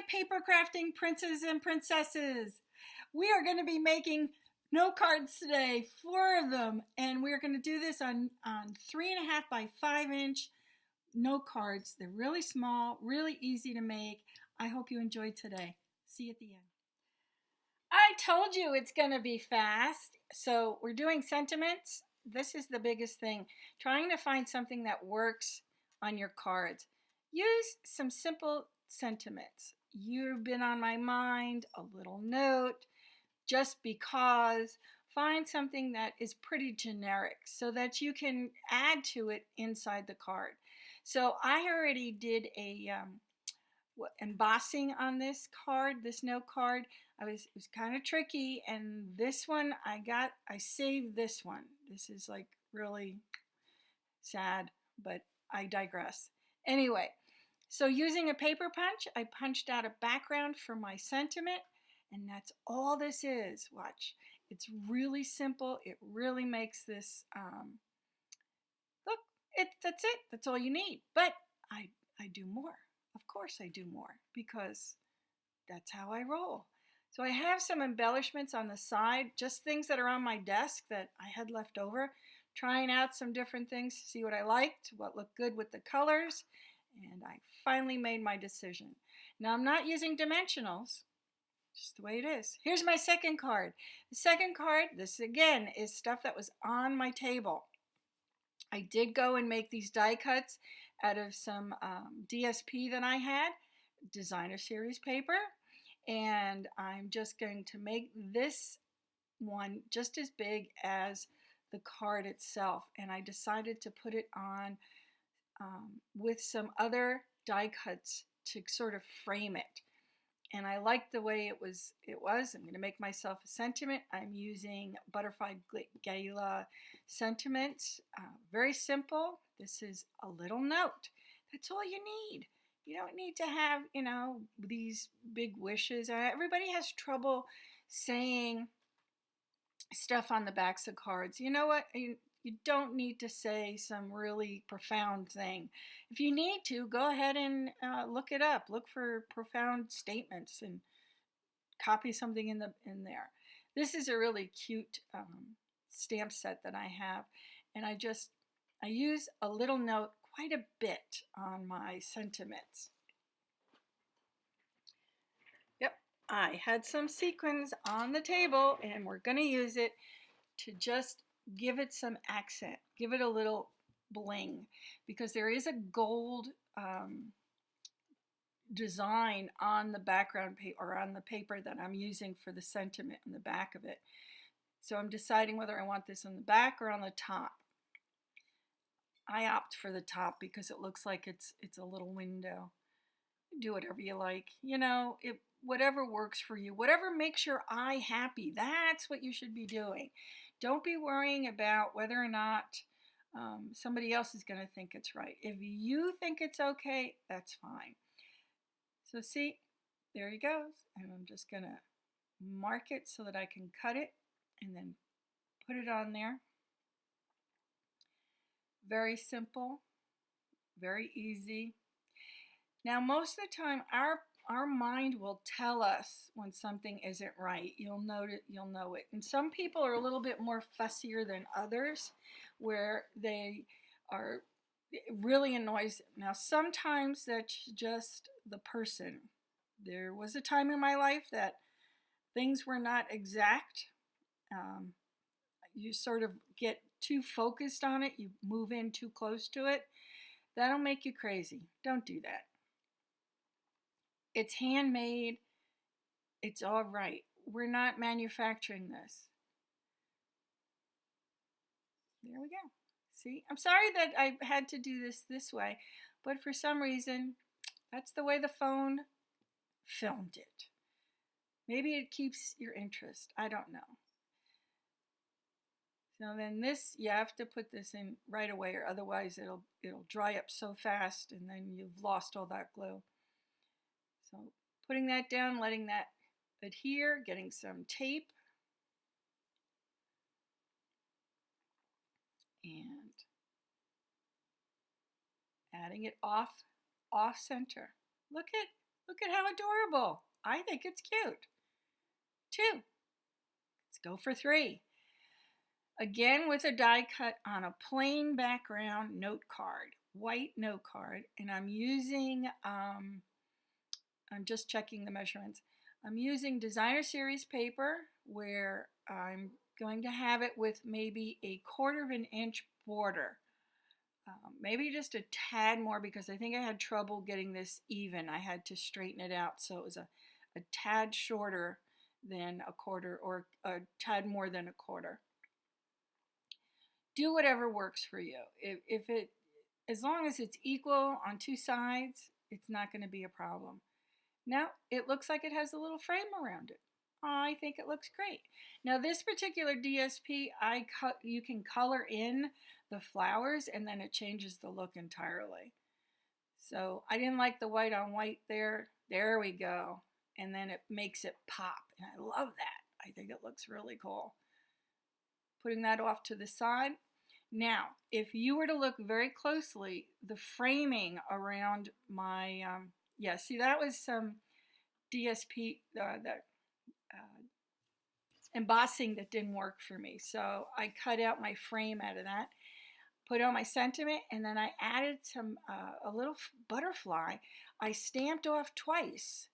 paper crafting princes and princesses. We are going to be making note cards today, 4 of them, and we're going to do this on 3.5 by 5-inch note cards. They're really small, really easy to make. I hope you enjoyed today. See you at the end. I told you it's going to be fast. So we're doing sentiments. This is the biggest thing. Trying to find something that works on your cards. Use some simple sentiments. You've been on my mind, a little note, just because. Find something that is pretty generic so that you can add to it inside the card. So I already did a embossing on this card, this note card. It was kind of tricky, and this one I saved this one. This is like really sad, but I digress. Anyway, so using a paper punch, I punched out a background for my sentiment, and that's all this is. Watch. It's really simple. It really makes this, look, that's it. That's all you need. But I do more. Of course I do more because that's how I roll. So I have some embellishments on the side, just things that are on my desk that I had left over, trying out some different things to see what I liked, what looked good with the colors, and I finally made my decision. Now I'm not using dimensionals, just the way it is. Here's my second card. The second card, this again is stuff that was on my table. I did go and make these die cuts out of some DSP that I had, designer series paper, and I'm just going to make this one just as big as the card itself, and I decided to put it on with some other die cuts to sort of frame it. And I liked the way it was. I'm going to make myself a sentiment. I'm using Butterfly Gala sentiments. Very simple. This is a little note. That's all you need. You don't need to have, these big wishes. Everybody has trouble saying stuff on the backs of cards. You know what? You don't need to say some really profound thing. If you need to, go ahead and look it up. Look for profound statements and copy something in there. This is a really cute stamp set that I have, and I use a little note quite a bit on my sentiments. Yep, I had some sequins on the table, and we're going to use it to just give it some accent, give it a little bling, because there is a gold design on the background or on the paper that I'm using for the sentiment in the back of it. So I'm deciding whether I want this on the back or on the top. I opt for the top because it looks like it's a little window. Do whatever you like. Whatever works for you, whatever makes your eye happy, that's what you should be doing. Don't be worrying about whether or not somebody else is going to think it's right. If you think it's okay, that's fine. So see, there he goes. And I'm just going to mark it so that I can cut it and then put it on there. Very simple, very easy. Now, most of the time, our mind will tell us when something isn't right. You'll know it. And some people are a little bit more fussier than others, where it really annoys them. Now, sometimes that's just the person. There was a time in my life that things were not exact. You sort of get too focused on it. You move in too close to it. That'll make you crazy. Don't do that. It's handmade. It's all right. We're not manufacturing this. There we go. See, I'm sorry that I had to do this way, but for some reason, that's the way the phone filmed it. Maybe it keeps your interest. I don't know. So then this, you have to put this in right away, or otherwise it'll dry up so fast, and then you've lost all that glue. So putting that down, letting that adhere, getting some tape, and adding it off center. Look at Look at how adorable. I think it's cute. 2. Let's go for 3. Again with a die cut on a plain background note card, white note card, and I'm using, I'm just checking the measurements. I'm using designer series paper where I'm going to have it with maybe a 1/4 of an inch border. Maybe just a tad more because I think I had trouble getting this even. I had to straighten it out so it was a tad shorter than a 1/4 or a tad more than a 1/4. Do whatever works for you. If it, as long as it's equal on 2 sides, it's not going to be a problem. Now it looks like it has a little frame around it. I think it looks great. Now this particular DSP, you can color in the flowers and then it changes the look entirely. So I didn't like the white on white there. There we go. And then it makes it pop. And I love that. I think it looks really cool. Putting that off to the side. Now, if you were to look very closely, the framing around my, yeah, see that was some DSP, embossing that didn't work for me. So I cut out my frame out of that, put on my sentiment, and then I added some, a little butterfly. I stamped off twice.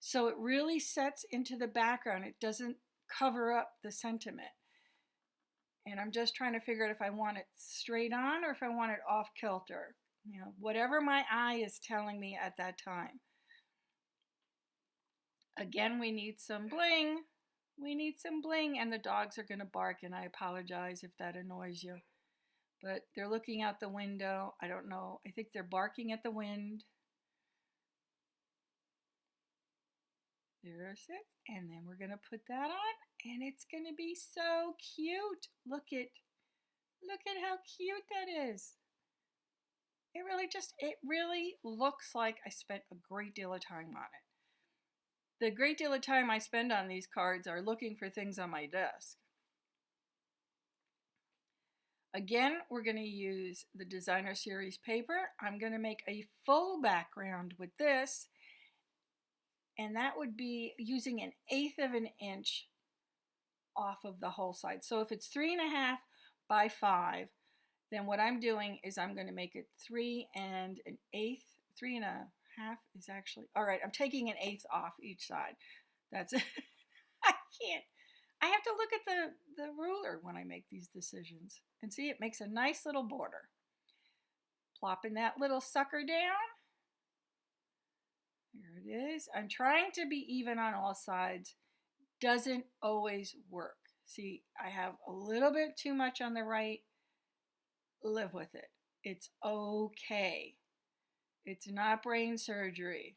So it really sets into the background. It doesn't cover up the sentiment. And I'm just trying to figure out if I want it straight on or if I want it off kilter. You know, whatever my eye is telling me at that time. Again, we need some bling. We need some bling, and the dogs are going to bark, and I apologize if that annoys you. But they're looking out the window. I don't know. I think they're barking at the wind. There's it. And then we're going to put that on, and it's going to be so cute. Look at how cute that is. It really looks like I spent a great deal of time on it. The great deal of time I spend on these cards are looking for things on my desk. Again, we're going to use the designer series paper. I'm going to make a full background with this, and that would be using 1/8 of an inch off of the whole side. So if it's 3.5 by 5, then what I'm doing is I'm going to make it 3 1/8. 3.5 is actually, all right, I'm taking 1/8 off each side. That's it. I can't. I have to look at the ruler when I make these decisions. And see, it makes a nice little border. Plopping that little sucker down. Here it is. I'm trying to be even on all sides. Doesn't always work. See, I have a little bit too much on the right. Live with it. It's okay. It's not brain surgery.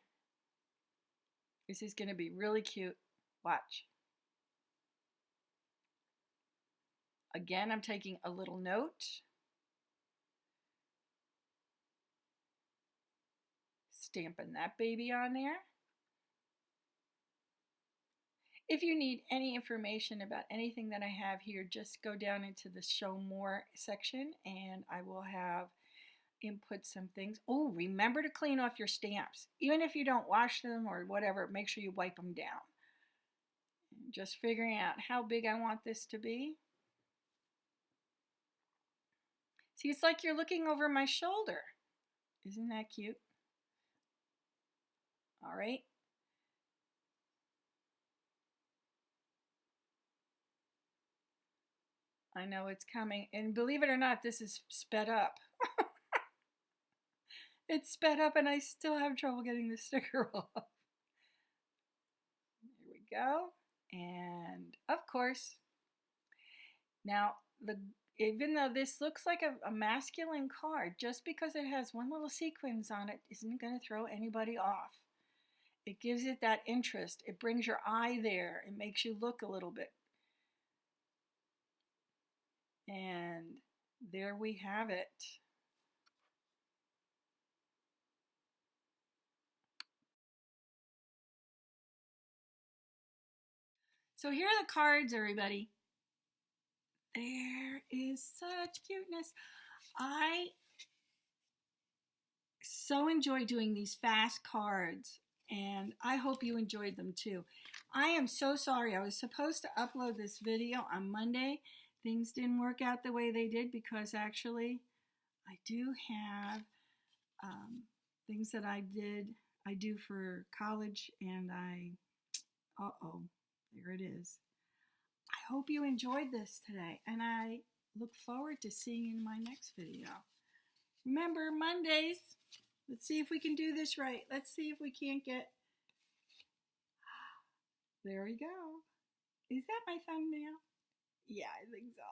This is going to be really cute. Watch. Again, I'm taking a little note. Stamping that baby on there. If you need any information about anything that I have here, just go down into the Show More section and I will have input some things. Oh, remember to clean off your stamps. Even if you don't wash them or whatever, make sure you wipe them down. Just figuring out how big I want this to be. See, it's like you're looking over my shoulder. Isn't that cute? All right. I know it's coming. And believe it or not, this is sped up. It's sped up and I still have trouble getting the sticker off. There we go. And of course, now even though this looks like a masculine card, just because it has one little sequins on it isn't going to throw anybody off. It gives it that interest. It brings your eye there. It makes you look a little bit. And there we have it. So here are the cards, everybody. There is such cuteness. I so enjoy doing these fast cards, and I hope you enjoyed them too. I am so sorry. I was supposed to upload this video on Monday. Things didn't work out the way they did because actually I do have things that I do for college, and there it is. I hope you enjoyed this today, and I look forward to seeing you in my next video. Remember, Mondays. Let's see if we can do this right. Let's see if we can't get... There we go. Is that my thumbnail? Yeah, I think so.